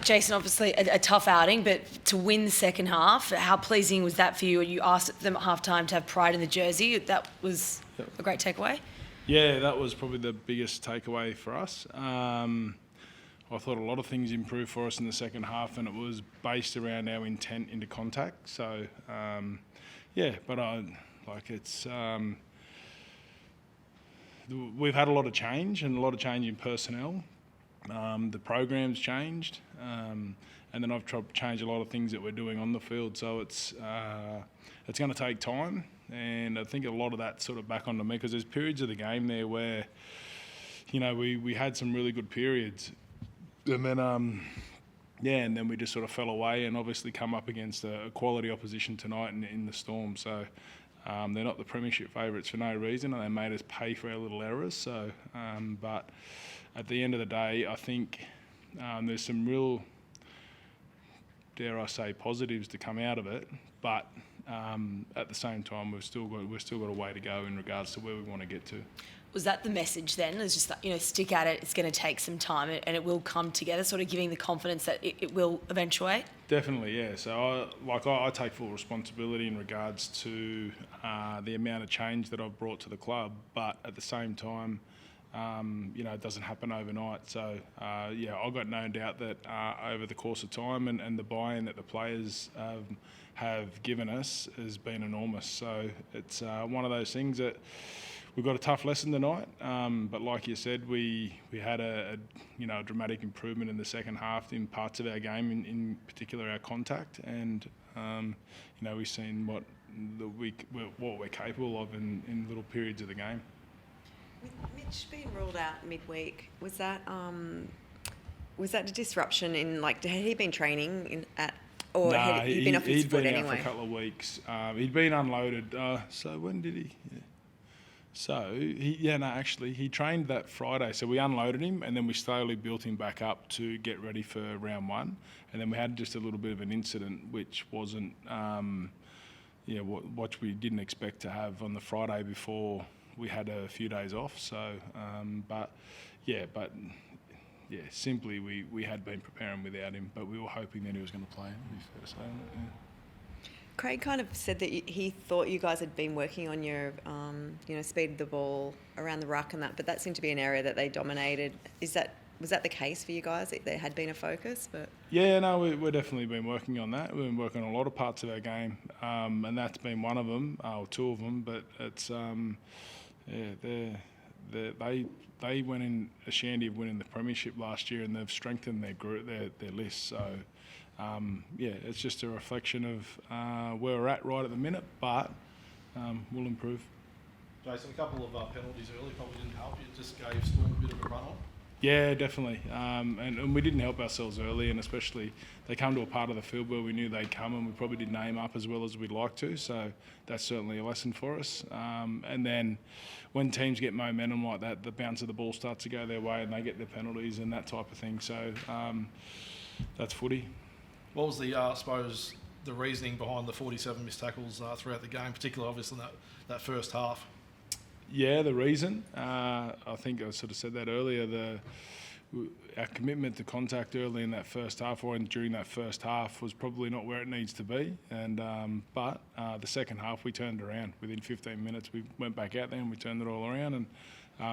Jason, obviously a tough outing, but to win the second half, how pleasing was that for you? You asked them at half-time to have pride in the jersey. That was a great takeaway? Yeah, that was probably the biggest takeaway for us. I thought a lot of things improved for us in the second half, and it was based around our intent into contact. So, we've had a lot of change and a lot of change in personnel. The program's changed, and then I've tried to change a lot of things that we're doing on the field. So it's going to take time, and I think a lot of that's sort of back onto me because there's periods of the game there where, we had some really good periods, and then and then we just sort of fell away and obviously come up against a quality opposition tonight in the Storm. So. They're not the premiership favourites for no reason, and they made us pay for our little errors. So, but at the end of the day, I think there's some real, dare I say, positives to come out of it. But at the same time, we've still got a way to go in regards to where we want to get to. Was that the message then? It's just that, stick at it. It's going to take some time, and it will come together. Sort of giving the confidence that it will eventuate. Definitely, yeah. So I take full responsibility in regards to the amount of change that I've brought to the club, but at the same time, it doesn't happen overnight. So I've got no doubt that over the course of time and the buy-in that the players have given us has been enormous. So it's one of those things that. We've got a tough lesson tonight, but like you said, we had a dramatic improvement in the second half in parts of our game, in particular our contact, and we've seen what we're capable of in little periods of the game. With Mitch being ruled out midweek, was that a disruption in had he been training had he been off his foot anyway? He'd been out for a couple of weeks. He'd been unloaded. So when did he? Yeah. So, he trained that Friday. So we unloaded him and then we slowly built him back up to get ready for round one. And then we had just a little bit of an incident which wasn't, what we didn't expect to have on the Friday before we had a few days off. So, simply we had been preparing without him, but we were hoping that he was going to play, to be fair to say. Yeah. Craig kind of said that he thought you guys had been working on your, speed of the ball around the ruck and that, but that seemed to be an area that they dominated. Was that the case for you guys? That there had been a focus, but yeah, no, we've definitely been working on that. We've been working on a lot of parts of our game, and that's been one of them, or two of them. But it's they went in a shandy of winning the premiership last year, and they've strengthened their group, their list. So. It's just a reflection of where we're at right at the minute, but we'll improve. Jason, a couple of penalties early probably didn't help you. It just gave Storm a bit of a run on. Yeah, definitely. And we didn't help ourselves early, and especially they come to a part of the field where we knew they'd come, and we probably didn't aim up as well as we'd like to. So that's certainly a lesson for us. And then when teams get momentum like that, the bounce of the ball starts to go their way, and they get their penalties and that type of thing. So that's footy. What was the reasoning behind the 47 missed tackles throughout the game, particularly obviously in that first half? Yeah, the reason, I think I sort of said that earlier, our commitment to contact early in that first half or during that first half was probably not where it needs to be. And but the second half we turned around. Within 15 minutes we went back out there and we turned it all around. And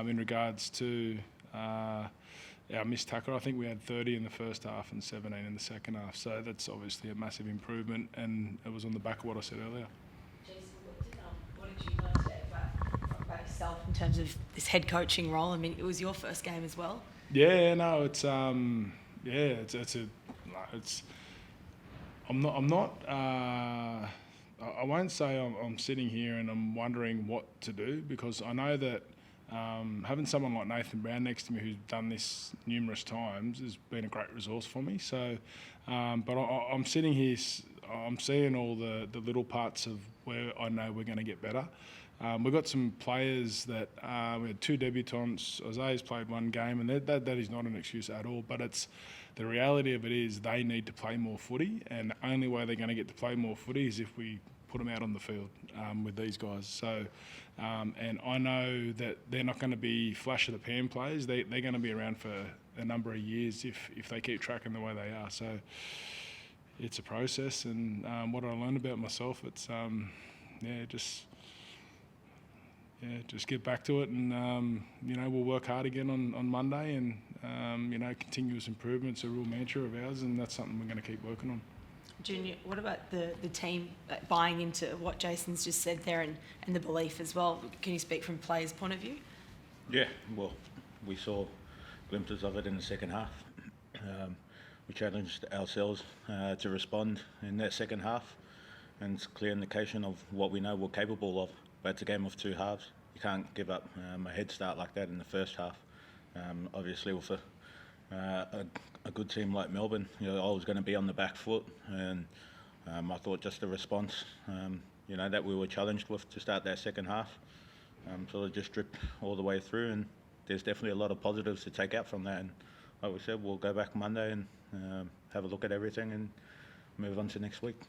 in regards to our missed tackle, I think we had 30 in the first half and 17 in the second half. So that's obviously a massive improvement, and it was on the back of what I said earlier. Jason, what did you learn today about yourself in terms of this head coaching role? I mean, it was your first game as well. Yeah, no, it's I'm not. I won't say I'm sitting here and I'm wondering what to do, because I know that. Having someone like Nathan Brown next to me who's done this numerous times has been a great resource for me. So, but I'm sitting here, I'm seeing all the little parts of where I know we're going to get better. We've got some players that we had two debutants. Isaiah's played one game, and that is not an excuse at all. But it's the reality of it is they need to play more footy, and the only way they're going to get to play more footy is if we put them out on the field with these guys. So, and I know that they're not going to be flash of the pan players. They're going to be around for a number of years if they keep tracking the way they are. So it's a process, and what I learned about myself, it's just get back to it, and we'll work hard again on Monday, and continuous improvements are a real mantra of ours, and that's something we're going to keep working on. Junior, what about the team buying into what Jason's just said there, and the belief as well? Can you speak from players' point of view? Yeah, well, we saw glimpses of it in the second half. We challenged ourselves to respond in that second half, and it's a clear indication of what we know we're capable of. But it's a game of two halves. You can't give up a head start like that in the first half. Obviously, with a good team like Melbourne, I was going to be on the back foot, and I thought just the response, that we were challenged with to start that second half, sort of just dripped all the way through, and there's definitely a lot of positives to take out from that. And like we said, we'll go back Monday and have a look at everything and move on to next week.